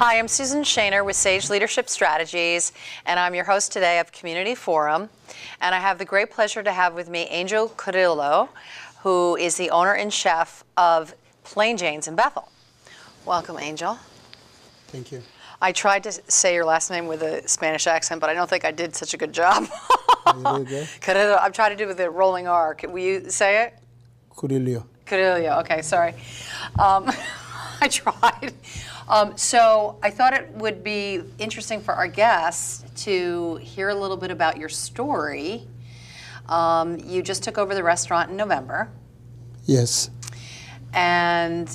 Hi, I'm Susan Shaner with Sage Leadership Strategies, and I'm your host today of Community Forum. And I have the great pleasure to have with me Angel Curillo, who is the owner and chef of Plain Jane's in Bethel. Welcome, Angel. Thank you. I tried to say your last name with a Spanish accent, but I don't think I did such a good job. You did good? Curillo. I'm trying to do it with a rolling R. Will you say it? Curillo. Curillo. Okay, sorry. I tried. So I thought it would be interesting for our guests to hear a little bit about your story. You just took over the restaurant in November. Yes. And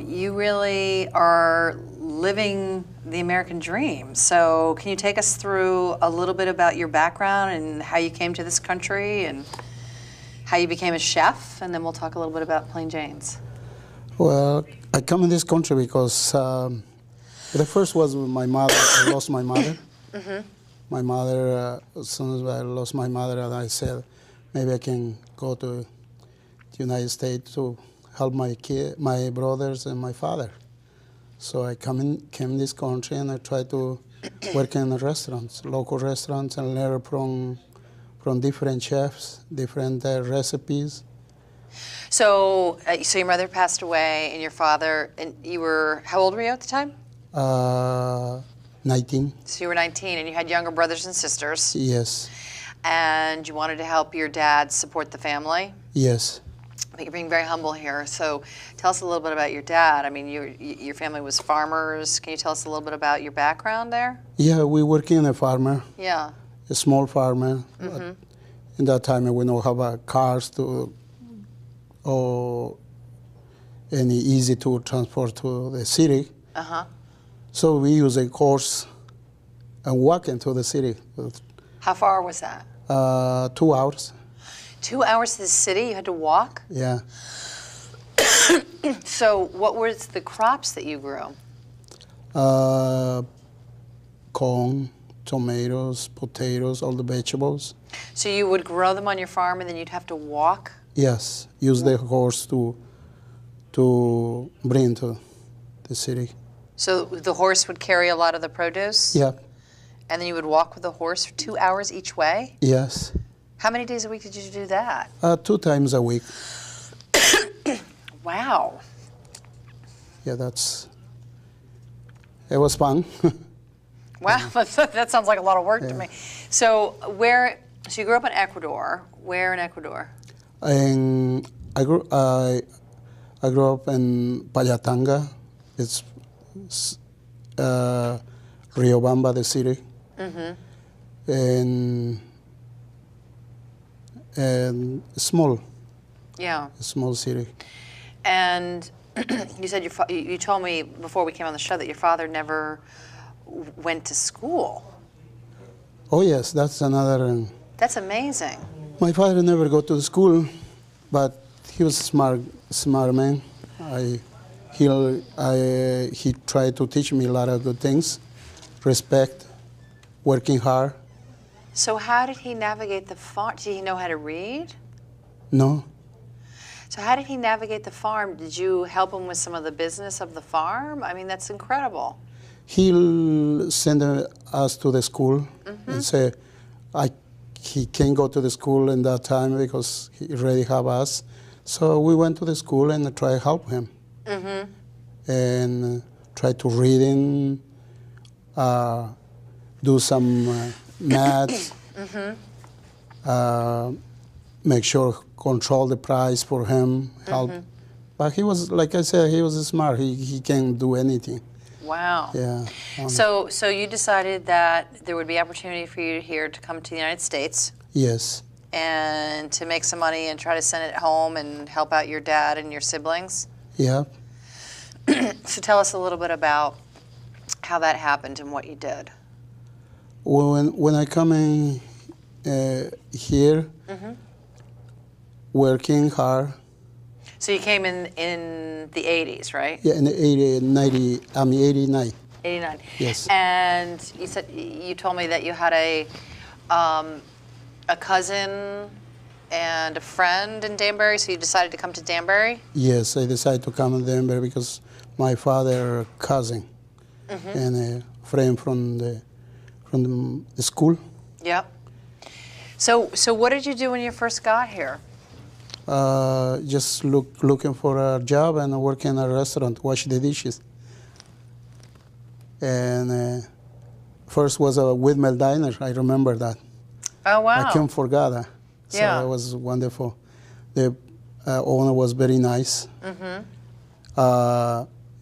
you really are living the American dream. So can you take us through a little bit about your background and how you came to this country and how you became a chef? And then we'll talk a little bit about Plain Jane's. Well, I come in this country because the first was with my mother. I lost my mother. Mm-hmm. My mother, as soon as I lost my mother, and I said, maybe I can go to the United States to help my brothers and my father. So I came in this country and I tried to work in the restaurants, local restaurants, and learn from different chefs, different recipes. So your mother passed away, and your father, and you were, how old were you at the time? 19. So you were 19, and you had younger brothers and sisters. Yes. And you wanted to help your dad support the family? Yes. But you're being very humble here. So tell us a little bit about your dad. I mean, your family was farmers. Can you tell us a little bit about your background there? Yeah, we work in a farmer. Yeah. A small farmer. Mm-hmm. In that time, we don't have cars or any easy to transport to the city. Uh-huh. So we use a horse and walk into the city. How far was that? 2 hours. 2 hours to the city? You had to walk? Yeah. So what was the crops that you grew? Corn, tomatoes, potatoes, all the vegetables. So you would grow them on your farm and then you'd have to walk? Yes, use the horse to bring to the city. So the horse would carry a lot of the produce? Yeah. And then you would walk with the horse for 2 hours each way? Yes. How many days a week did you do that? 2 times a week. Wow. Yeah, it was fun. Wow, that sounds like a lot of work to me. So you grew up in Ecuador. Where in Ecuador? I grew up in Payatanga. It's Riobamba, the city. Mm-hmm. And small. Yeah. A small city. And you said you told me before we came on the show that your father never went to school. Oh yes, that's another. That's amazing. My father never go to school, but he was a smart man. He tried to teach me a lot of good things, respect, working hard. So how did he navigate the farm? Did he know how to read? No. So how did he navigate the farm? Did you help him with some of the business of the farm? I mean, that's incredible. He'll send us to the school and say, he can't go to the school in that time because he already have us. So we went to the school and tried to help him. Mm-hmm. And try to read and do some maths, make sure control the price for him, help. But he was, like I said, he was smart. He can do anything. Wow. Yeah. So you decided that there would be opportunity for you here to come to the United States. Yes. And to make some money and try to send it home and help out your dad and your siblings. Yeah. So tell us a little bit about how that happened and what you did. When I come in here, working hard. So you came in the 80s, right? Yeah, in the 89. 89. Yes. And you told me that you had a cousin and a friend in Danbury, so you decided to come to Danbury? Yes, I decided to come to Danbury because my father's cousin and a friend from the school. Yep. So what did you do when you first got here? Just looking for a job and working in a restaurant, wash the dishes. And first was a windmill diner. I remember that. Oh, wow. I can't forget that. So Yeah. it was wonderful. The owner was very nice.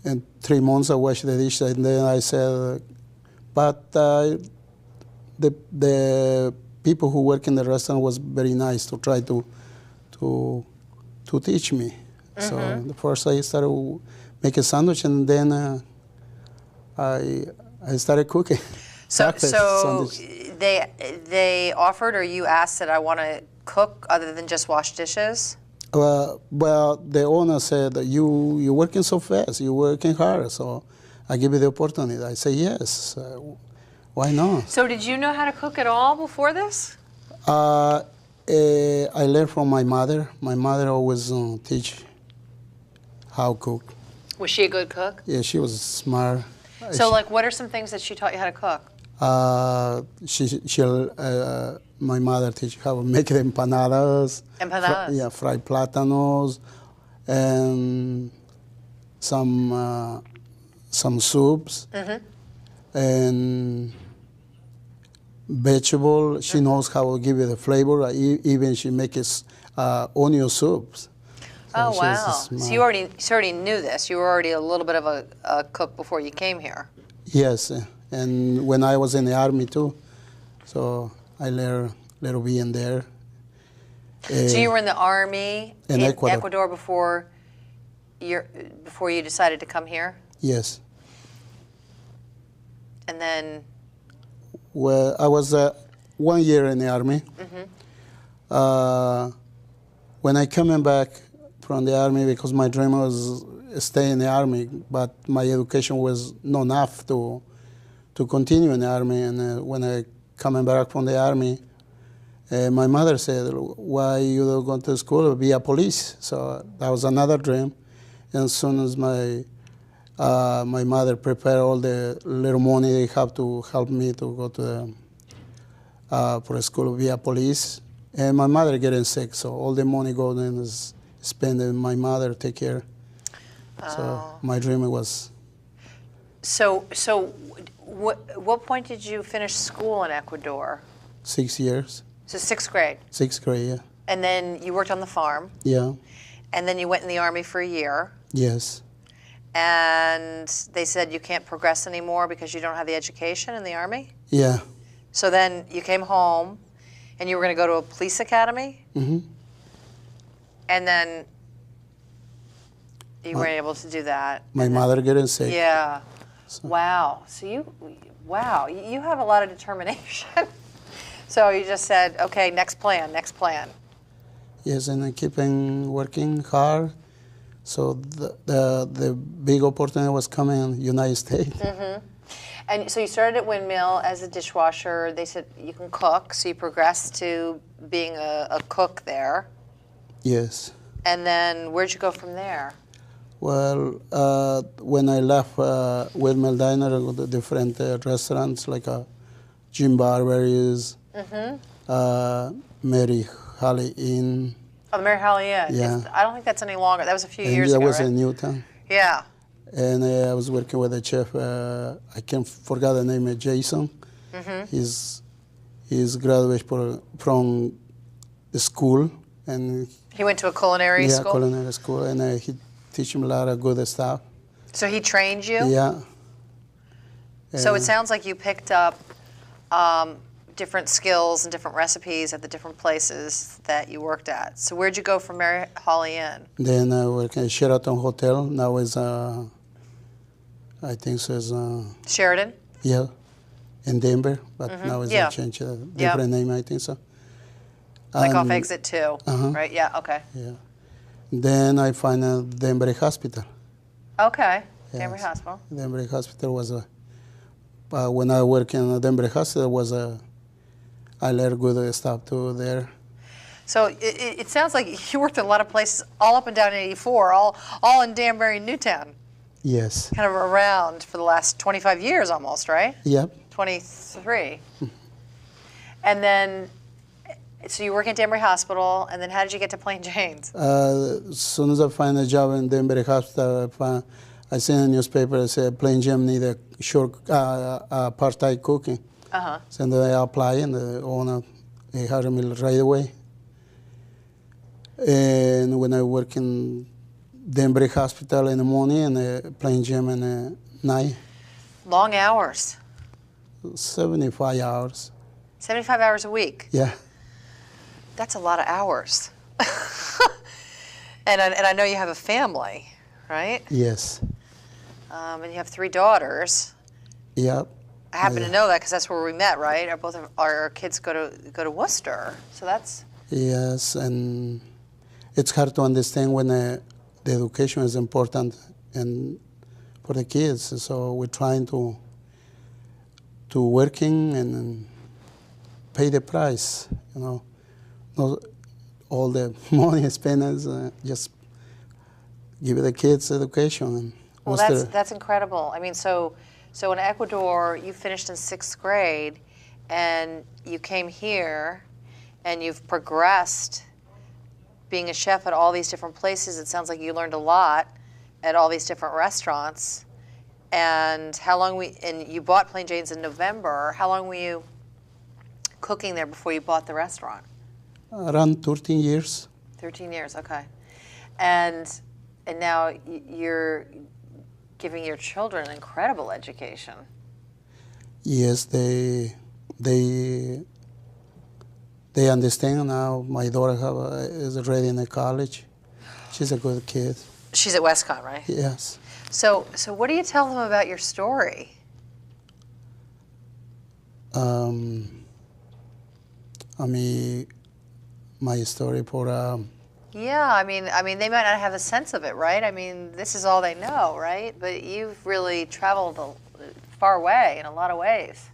In 3 months I washed the dishes, and then I said, but the people who work in the restaurant was very nice to try to teach me. So the first I started making sandwich, and then I started cooking. So Sandwich. they offered, or you asked that I want to cook other than just wash dishes? Well, the owner said, you're working so fast, you're working hard, so I give you the opportunity. I say yes, why not? So did you know how to cook at all before this? I learned from my mother. My mother always teach how to cook. Was she a good cook? Yeah, she was smart. So like, what are some things that she taught you how to cook? My mother teach how to make the empanadas. Empanadas? Fried plátanos, and some soups, and vegetable. She knows how to give it the flavor. Even she makes onion soups. So Oh, she's wow. smart. So you already knew this. You were already a little bit of a cook before you came here. Yes, and when I was in the army too, so I learned a little bit in there. So you were in the army in Ecuador. before you decided to come here, Yes. and then Well, I was 1 year in the army. When I coming back from the army, because my dream was stay in the army, but my education was not enough to continue in the army. And when I coming back from the army, my mother said, "Why you don't go to school or be a police?" So that was another dream. And as soon as my mother prepared all the little money they have to help me to go to for school to be a police, and my mother getting sick, so all the money goes and is spent, and my mother take care. So my dream was. So what point did you finish school in Ecuador? 6 years. So 6th grade. 6th grade, yeah. And then you worked on the farm. Yeah. And then you went in the army for a year. Yes. And they said you can't progress anymore because you don't have the education in the army? Yeah. So then you came home and you were going to go to a police academy? Mm-hmm. And then you weren't able to do that. My mother getting sick. Yeah. So. Wow. So you have a lot of determination. So you just said, okay, next plan. Yes, and I keep on working hard. So the big opportunity was coming in the United States. Mm-hmm. And so you started at Windmill as a dishwasher. They said you can cook, so you progressed to being a cook there. Yes. And then where'd you go from there? Well, when I left Windmill Diner, I go to different restaurants like Jim Barber's, Mary Holly Inn. Oh, the Mary Holly Inn. Yeah. I don't think that's any longer. That was a few And years that ago, was right? in Newtown. Yeah. And I was working with a chef. I can't forget the name, Jason. He's graduated from the school, and He went to a culinary school? Yeah, culinary school, and he teach me a lot of good stuff. So he trained you? Yeah. So it sounds like you picked up different skills and different recipes at the different places that you worked at. So where'd you go from Mary Holly Inn? Then I work at Sheraton Hotel. Now is I think so is Sheridan? yeah, in Denver, but now it's changed a different name. I think so. Like off exit 2, right? Yeah. Okay. Yeah. Then I find a Denver Hospital. Okay. Yes. Denver Hospital. Denver Hospital was when I work in the Denver Hospital was I learned good stuff too there. So it sounds like you worked in a lot of places all up and down 84, all in Danbury and Newtown. Yes. kind of around for the last 25 years almost, right? Yep. 23. And then, so you work at Danbury Hospital, and then how did you get to Plain Jane's? As soon as I find a job in Danbury Hospital, I seen a newspaper that said Plain Jam need a short part-time cooking. Uh-huh. So then I apply, and the owner they hired me right away. And when I work in Danbury Hospital in the morning and Plain Jam in the night, Long hours. 75 hours. 75 hours a week. Yeah. That's a lot of hours. And I know you have a family, right? Yes. And you have 3 daughters. Yep. I happen to know that because that's where we met, right? Both of our kids go to Worcester, so that's. Yes, and it's hard to understand when the education is important and for the kids. So we're trying to working and pay the price. You know, not all the money spent is just give the kids education. And Well, that's incredible. I mean, so in Ecuador, you finished in 6th grade, and you came here, and you've progressed being a chef at all these different places. It sounds like you learned a lot at all these different restaurants. And and you bought Plain Jane's in November. How long were you cooking there before you bought the restaurant? Around 13 years. 13 years, okay. And now you're giving your children an incredible education. Yes, they understand now. My daughter is already in the college. She's a good kid. She's at Westcott, right? Yes. So what do you tell them about your story? I mean, my story for. Yeah, I mean, they might not have a sense of it, right? I mean, this is all they know, right? But you've really traveled far away in a lot of ways.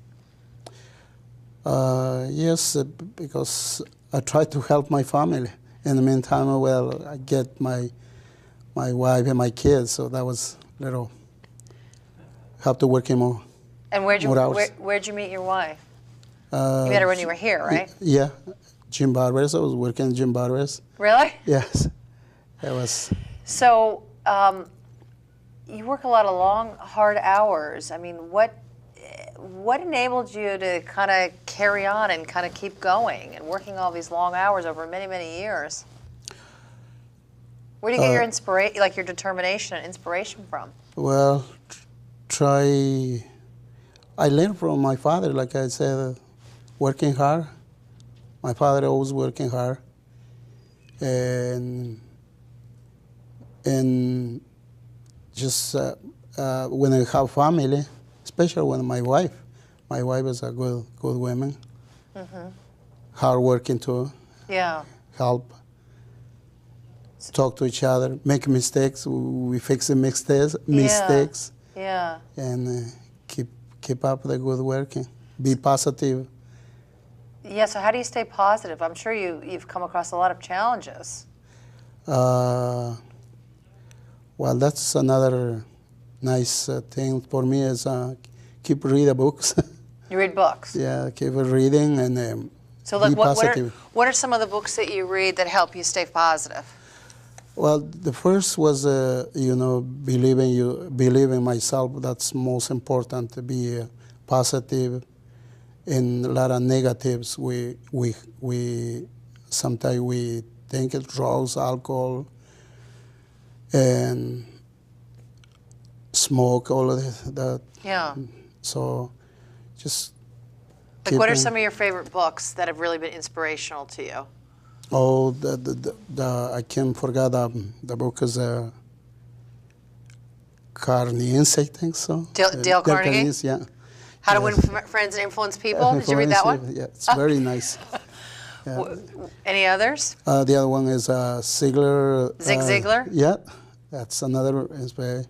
Yes, because I try to help my family. In the meantime, well, I get my wife and my kids, so that was little help to working more. And where'd you meet your wife? You met her when you were here, right? Yeah, Jim Barber's. I was working at Jim Barber's. Really? Yes, it was. So you work a lot of long, hard hours. I mean, what enabled you to kind of carry on and kind of keep going and working all these long hours over many, many years? Where do you get your inspiration, like your determination and inspiration from? Well, I learned from my father, like I said, working hard. My father always working hard. And just when I have family, especially when my wife is a good woman, hard working too. Yeah. Help, talk to each other, make mistakes. We fix the mistakes. Yeah. And keep up the good working. Be positive. Yeah. So how do you stay positive? I'm sure you've come across a lot of challenges. Well, that's another nice thing for me is keep reading books. You read books? Yeah, keep reading and so like, be positive. what are some of the books that you read that help you stay positive? Well, the first was, believe in myself. That's most important, to be positive. In a lot of negatives, we sometimes we think it's drugs, alcohol, and smoke, all of that. Yeah. So just like, what are some of your favorite books that have really been inspirational to you? Oh, I can't forget the book is Carnegie, I think so. Dale Carnegie? Yeah. How to Win Friends and Influence People? Did you read that one? Yeah, it's very nice. Yeah. Any others? The other one is Zig Ziglar? Yeah, that's another inspiration.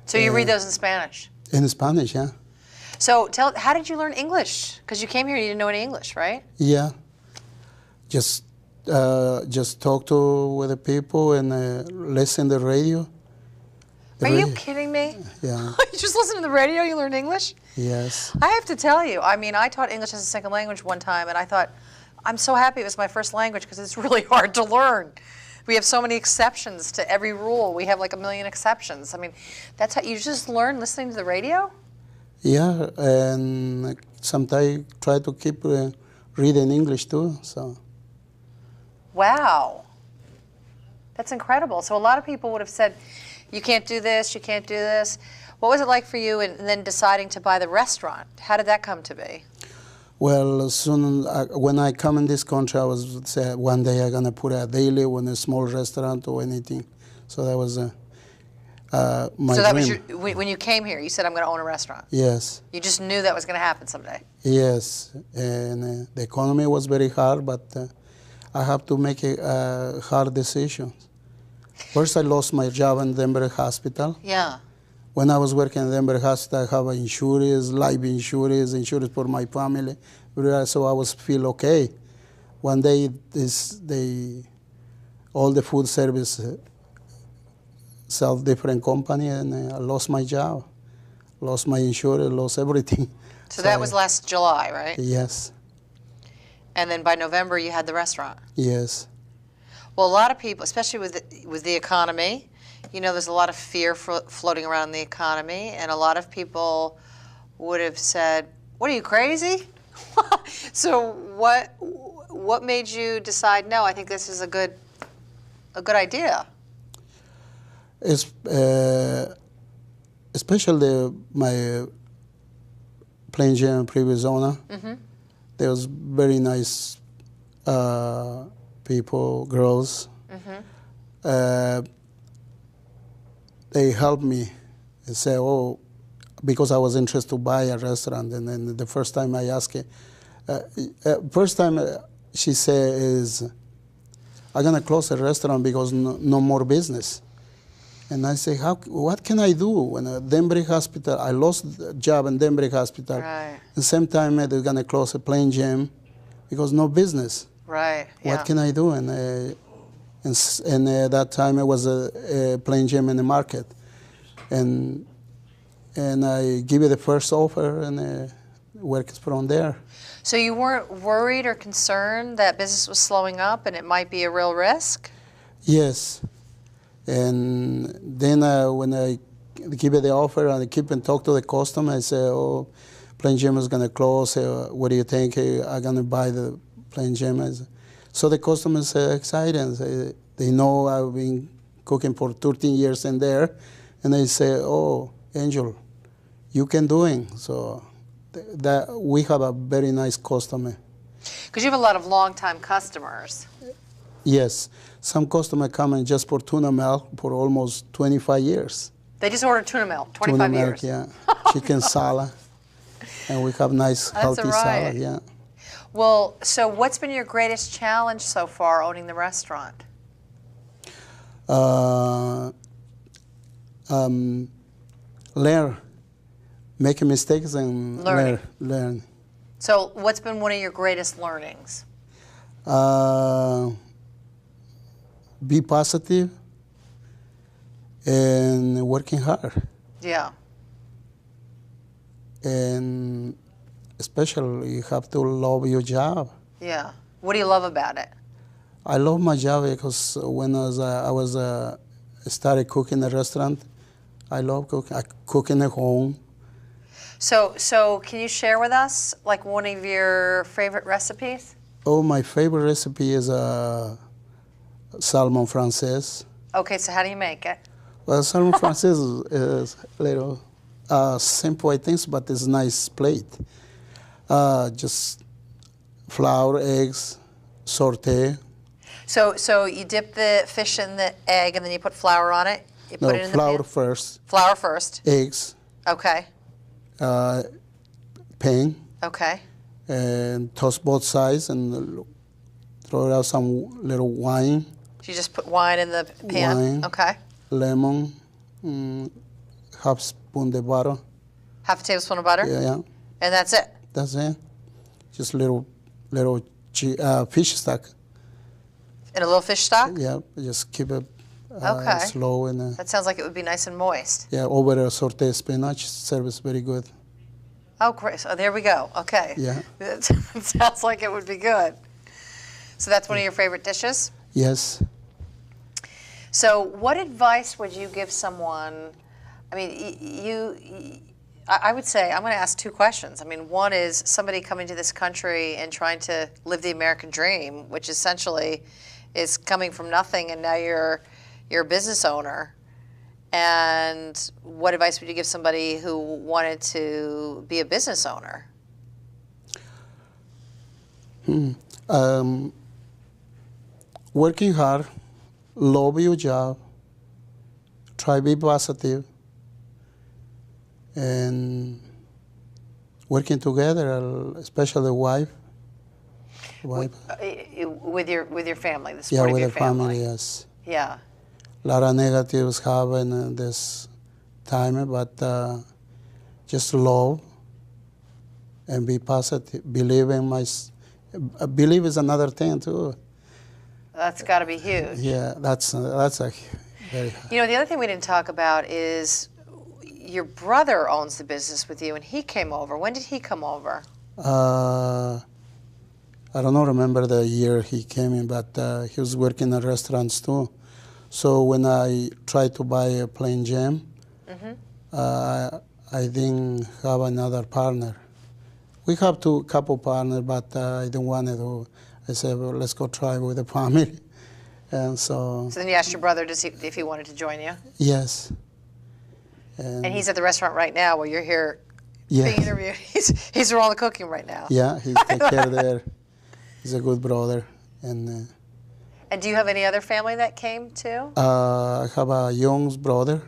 So you read those in Spanish? In Spanish, yeah. So how did you learn English? Because you came here, you didn't know any English, right? Yeah. Just talk with the people and listen to the radio. Are you kidding me? Yeah. You just listen to the radio, you learn English? Yes. I have to tell you, I mean, I taught English as a second language one time, and I thought, I'm so happy it was my first language because it's really hard to learn. We have so many exceptions to every rule. We have like a million exceptions. I mean, that's how you just learn listening to the radio? Yeah, and sometimes try to keep reading English too. So. Wow. That's incredible. So a lot of people would have said, you can't do this, you can't do this. What was it like for you and then deciding to buy the restaurant? How did that come to be? Well, when I come in this country, I was say one day I'm gonna put a daily in a small restaurant or anything. So that was my so that dream. was when you came here, you said, I'm going to own a restaurant. Yes. You just knew that was going to happen someday. Yes, and the economy was very hard, but I have to make a hard decision. First, I lost my job in Denver Hospital. Yeah. When I was working in Denver Hospital, I have insurance, life insurance for my family, so I was feel okay. One day, all the food service sell different company, and I lost my job, lost my insurance, lost everything. So that was last July, right? Yes. And then by November, you had the restaurant. Yes. Well, a lot of people, especially with the economy, you know, there's a lot of fear floating around the economy, and a lot of people would have said, "What are you, crazy?" So what made you decide? No, I think this is a good idea. It's, especially my Plain Jam previous owner. Mm-hmm. There was very nice people, girls. Mm-hmm. They helped me and say, oh, because I was interested to buy a restaurant. And then the first time I asked her, she said is, I'm going to close the restaurant because no more business. And I say, what can I do? When Denver Hospital, I lost the job in Denver Hospital. Right. At the same time, they're going to close a Plain Jam because no business. Right. Yeah. What can I do? And that time it was a Plain Jam in the market. And I give you the first offer and work from there. So you weren't worried or concerned that business was slowing up and it might be a real risk? Yes. And then when I give it the offer and I keep and talk to the customer, I say, oh, Plain Jam is going to close. What do you think? I'm going to buy the Plain Jam. So the customers are excited. They know I've been cooking for 13 years in there. And they say, oh, Angel, you can do it. So that we have a very nice customer. Because you have a lot of long-time customers. Yes. Some customer come in just for tuna melt for almost 25 years. They just ordered tuna melt, 25 years. Tuna melt, yeah. Chicken salad. And we have nice, healthy salad, yeah. Well, so what's been your greatest challenge so far owning the restaurant? Learn. Making mistakes and learn. So what's been one of your greatest learnings? Be positive and working hard. Yeah. And especially you have to love your job. Yeah. What do you love about it? I love my job because when I started cooking in a restaurant, I love cooking. I cook in a home. So can you share with us like one of your favorite recipes? Oh, my favorite recipe is salmon française. Okay, so how do you make it? Well, salmon française is a little simple, I think, but it's a nice plate. Just flour, eggs, saute. So you dip the fish in the egg and then you put flour on it? You put it in flour the pan? first. Flour first. Eggs. Okay. Pan. Okay. And toast both sides and throw out some little wine. So you just put wine in the pan? Wine. Okay. Lemon. Half spoon of butter. Half a tablespoon of butter? Yeah. And that's it? That's it. Just little fish stock. In a little fish stock? Yeah, just keep it Okay. slow and That sounds like it would be nice and moist. yeah, over a sauté spinach service very good. Oh, great. So there we go. Okay. Yeah. It sounds like it would be good. So that's one of your favorite dishes? Yes. So what advice would you give someone? I mean, I would say, I'm going to ask two questions. I mean, one is somebody coming to this country and trying to live the American dream, which essentially is coming from nothing, and now you're a business owner. And what advice would you give somebody who wanted to be a business owner? Working hard, love your job, try to be positive, and working together, especially the wife. With your family, the Yeah, support of with your the family, family. yes. Yeah. A lot of negatives happen in this time, but just love and be positive. Believe in believe is another thing too. That's got to be huge. Yeah, that's a very. You know, the other thing we didn't talk about is your brother owns the business with you, and he came over. When did he come over? I don't know, remember the year he came in, but he was working at restaurants too. So when I tried to buy a plain jam, I didn't have another partner. We have couple partners, but I didn't want to. I said, well, let's go try with the family. And so. So then you asked your brother to see if he wanted to join you? Yes. And he's at the restaurant right now while you're here yes. being interviewed. He's doing all the cooking right now. Yeah, he's take care there. He's a good brother. And do you have any other family that came too? I have a young brother,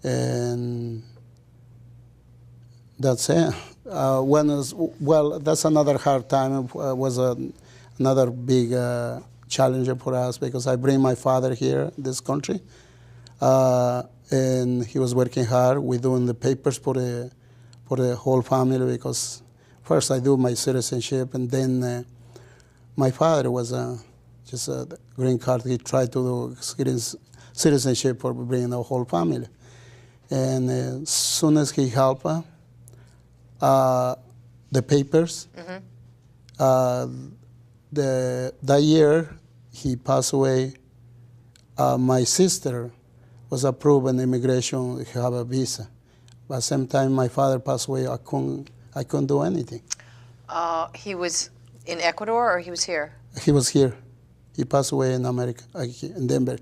and that's it. That's another hard time. Was another big challenge for us because I bring my father here, this country, and he was working hard. We're doing the papers for the whole family because first I do my citizenship, and then my father was just a green card. He tried to do citizenship for bringing the whole family, and as soon as he helped the papers, that year he passed away. My sister was approved in immigration, have a visa. But same time my father passed away, I couldn't do anything. He was in Ecuador or he was here? He was here. He passed away in America, in Denver.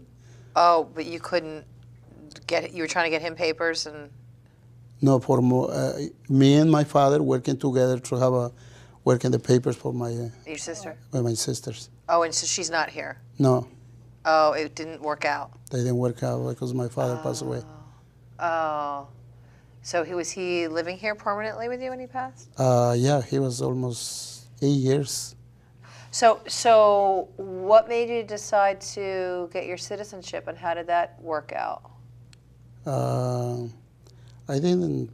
Oh, but you couldn't you were trying to get him papers and... No, for me and my father working together to working the papers for your sister? My sisters. Oh, and so she's not here? No. Oh, it didn't work out? They didn't work out because my father passed away. Oh. So was he living here permanently with you when he passed? Yeah, he was almost 8 years. So what made you decide to get your citizenship, and how did that work out? I did in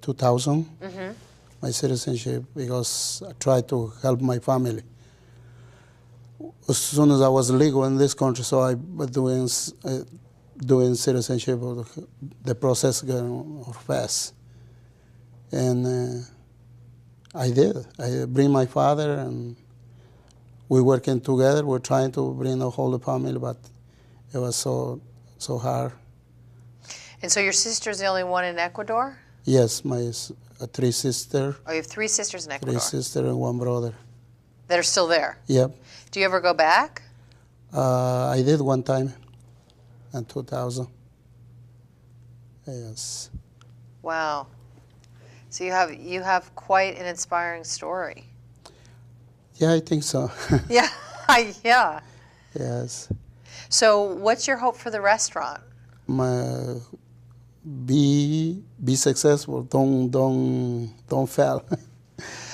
2000, my citizenship, because I tried to help my family. As soon as I was legal in this country, so I was doing citizenship, the process going fast. And I did. I bring my father, and we're working together. We're trying to bring the whole family, but it was so hard. And so your sister's the only one in Ecuador? Yes, my 3 sisters. Oh, you have 3 sisters in Ecuador? 3 sisters and 1 brother. That are still there? Yep. Do you ever go back? I did one time in 2000. Yes. Wow. So you have quite an inspiring story. Yeah, I think so. Yeah, yeah. Yes. So what's your hope for the restaurant? Be successful. Don't fail.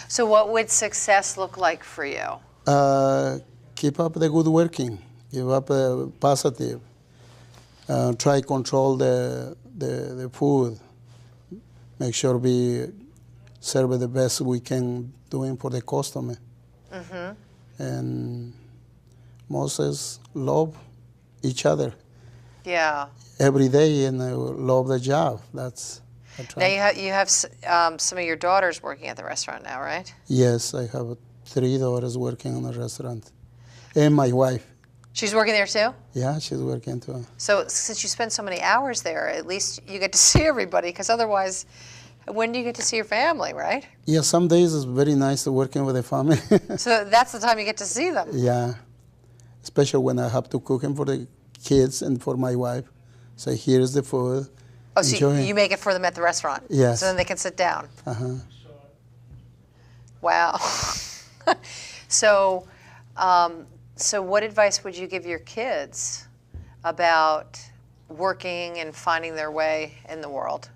So what would success look like for you? Keep up the good working. Keep up positive. Try control the food. Make sure we serve the best we can doing for the customer. And most is love each other Yeah. every day and love the job. That's I try. Now you have some of your daughters working at the restaurant now, right? Yes, I have 3 daughters working in the restaurant, and my wife. She's working there too? Yeah, she's working too. So since you spend so many hours there, at least you get to see everybody, because otherwise, when do you get to see your family, right? Yeah, some days it's very nice to working with the family. So that's the time you get to see them. Yeah, especially when I have to cooking for the kids and for my wife. So here's the food. Oh, so Enjoy. you make it for them at the restaurant? Yes. So then they can sit down? Uh-huh. Wow. So, so what advice would you give your kids about working and finding their way in the world?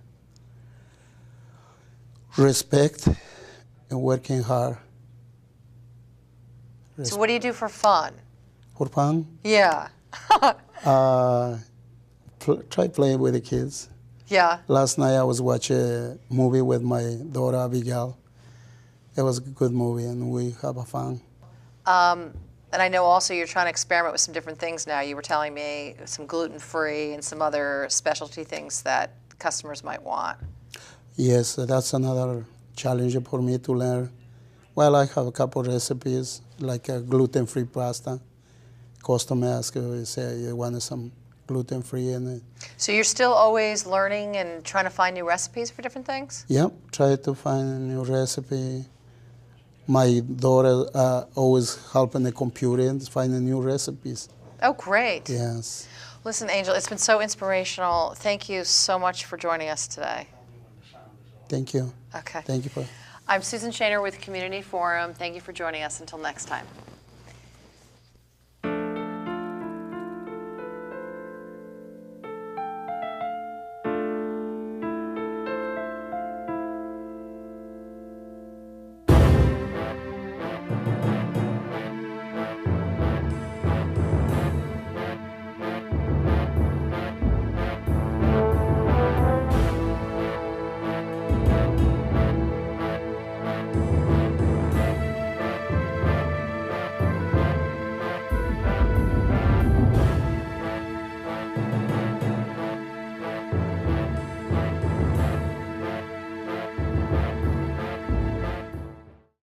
Respect and working hard. So what do you do for fun? For fun, Yeah. try playing with the kids. Yeah. Last night I was watching a movie with my daughter Abigail. It was a good movie and we have a fun. And I know also you're trying to experiment with some different things now. You were telling me some gluten-free and some other specialty things that customers might want. Yes, that's another challenge for me to learn. Well, I have a couple recipes, like a gluten-free pasta. Customer ask, say, you want some gluten-free and So you're still always learning and trying to find new recipes for different things? yep, try to find a new recipe. My daughter always helping the computer and finding new recipes. Oh, great. Yes. Listen, Angel, it's been so inspirational. Thank you so much for joining us today. Thank you. Okay. Thank you for. I'm Susan Shaner with Community Forum. Thank you for joining us. Until next time.